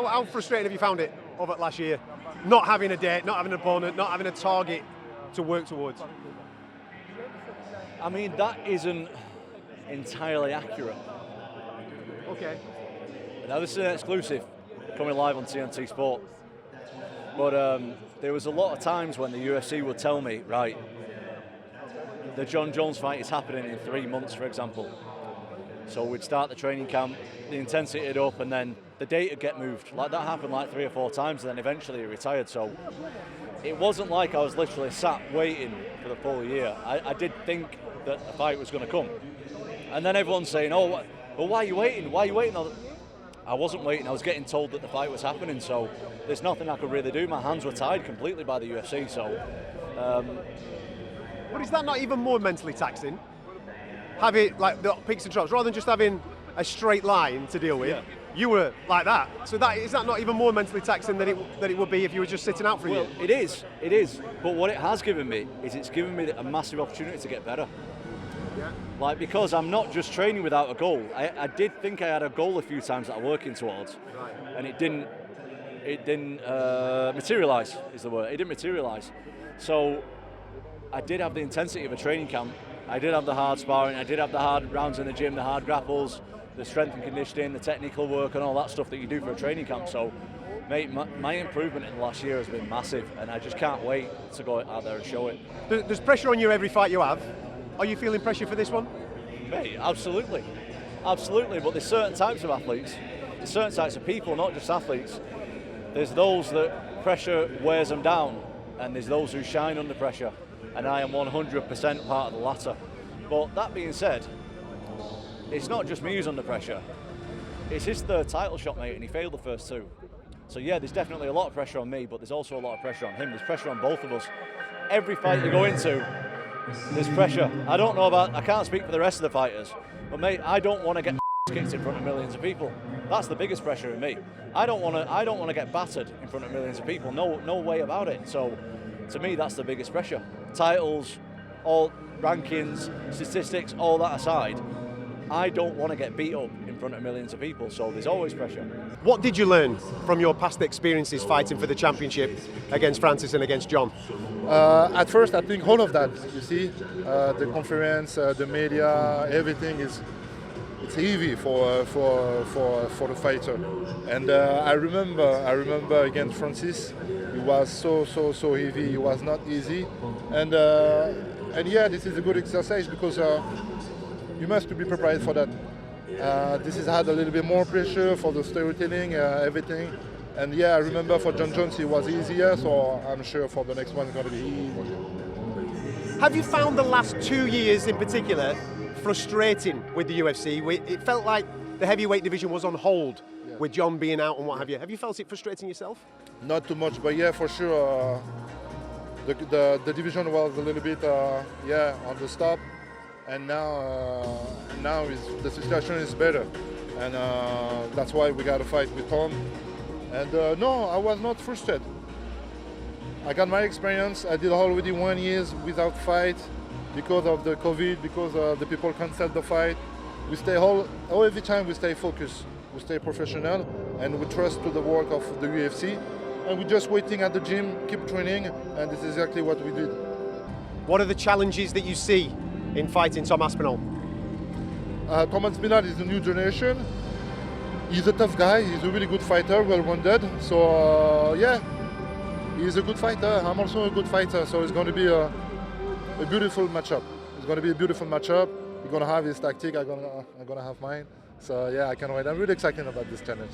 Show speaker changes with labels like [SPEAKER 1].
[SPEAKER 1] How frustrating have you found it over last year? Not having a date, not having an opponent, not having a target to work towards.
[SPEAKER 2] I mean, that isn't entirely accurate.
[SPEAKER 1] Okay.
[SPEAKER 2] Now, this is an exclusive coming live on TNT Sport. But there was a lot of times when the UFC would tell me, right, the John Jones fight is happening in 3 months, for example. So we'd start the training camp, the intensity would up, and then the date would get moved. Like that happened like 3 or 4 times, and then eventually he retired. So it wasn't like I was literally sat waiting for the full year. I did think that the fight was going to come. And then everyone's saying, oh, well, why are you waiting? Why are you waiting? I wasn't waiting, I was getting told that the fight was happening, so there's nothing I could really do. My hands were tied completely by the UFC, so...
[SPEAKER 1] But is that not even more mentally taxing? Have it like the peaks and troughs, rather than just having a straight line to deal with. Yeah. You were like that, so is that not even more mentally taxing than it would be if you were just sitting out for a year?
[SPEAKER 2] It is. But what it has given me is it's given me a massive opportunity to get better.
[SPEAKER 1] Yeah.
[SPEAKER 2] Like, because I'm not just training without a goal. I did think I had a goal a few times that I'm working towards,
[SPEAKER 1] right.
[SPEAKER 2] And it didn't materialise, is the word. It didn't materialise. So I did have the intensity of a training camp. I did have the hard sparring. I did have the hard rounds in the gym, the hard grapples, the strength and conditioning, the technical work, and all that stuff that you do for a training camp. So, mate, my improvement in the last year has been massive, and I just can't wait to go out there and show it.
[SPEAKER 1] There's pressure on you every fight you have. Are you feeling pressure for this one?
[SPEAKER 2] Mate, absolutely. Absolutely, but there's certain types of athletes, there's certain types of people, not just athletes. There's those that pressure wears them down, and there's those who shine under pressure, and I am 100% part of the latter. But that being said, it's not just me who's under pressure. It's his third title shot, mate, and he failed the first 2. So yeah, there's definitely a lot of pressure on me, but there's also a lot of pressure on him. There's pressure on both of us. Every fight you go into, there's pressure. I can't speak for the rest of the fighters, but mate, I don't want to get kicked in front of millions of people. That's the biggest pressure in me. I don't want to get battered in front of millions of people. No way about it. So to me, that's the biggest pressure. Titles, all rankings, statistics, all that aside, I don't want to get beat up in front of millions of people, so there's always pressure.
[SPEAKER 1] What did you learn from your past experiences fighting for the championship against Francis and against John?
[SPEAKER 3] At first, I think all of that, you see, the conference, the media, everything it's heavy for the fighter. And I remember against Francis, it was so heavy. It was not easy. And yeah, this is a good exercise because you must be prepared for that. This has had a little bit more pressure for the storytelling, everything. And yeah, I remember for John Jones it was easier, so I'm sure for the next one it's going to be easy.
[SPEAKER 1] Have you found the last 2 years in particular frustrating with the UFC? It felt like the heavyweight division was on hold, yeah, with John being out and what have you. Have you felt it frustrating yourself?
[SPEAKER 3] Not too much, but yeah, for sure. The division was a little bit on the stop, and now the situation is better, and that's why we got to fight with Tom. And no, I was not frustrated. I got my experience. I did already 1 year without fight because of the COVID, because the people cancelled the fight. We stay every time we stay focused, we stay professional, and we trust to the work of the UFC. And we're just waiting at the gym, keep training, and this is exactly what we did.
[SPEAKER 1] What are the challenges that you see in fighting Tom Aspinall?
[SPEAKER 3] Tom Aspinall is the new generation. He's a tough guy, he's a really good fighter, well-rounded. So yeah, he's a good fighter. I'm also a good fighter, so it's going to be a beautiful matchup. It's going to be a beautiful matchup. He's going to have his tactic, I'm going to have mine. So yeah, I can't wait. I'm really excited about this challenge.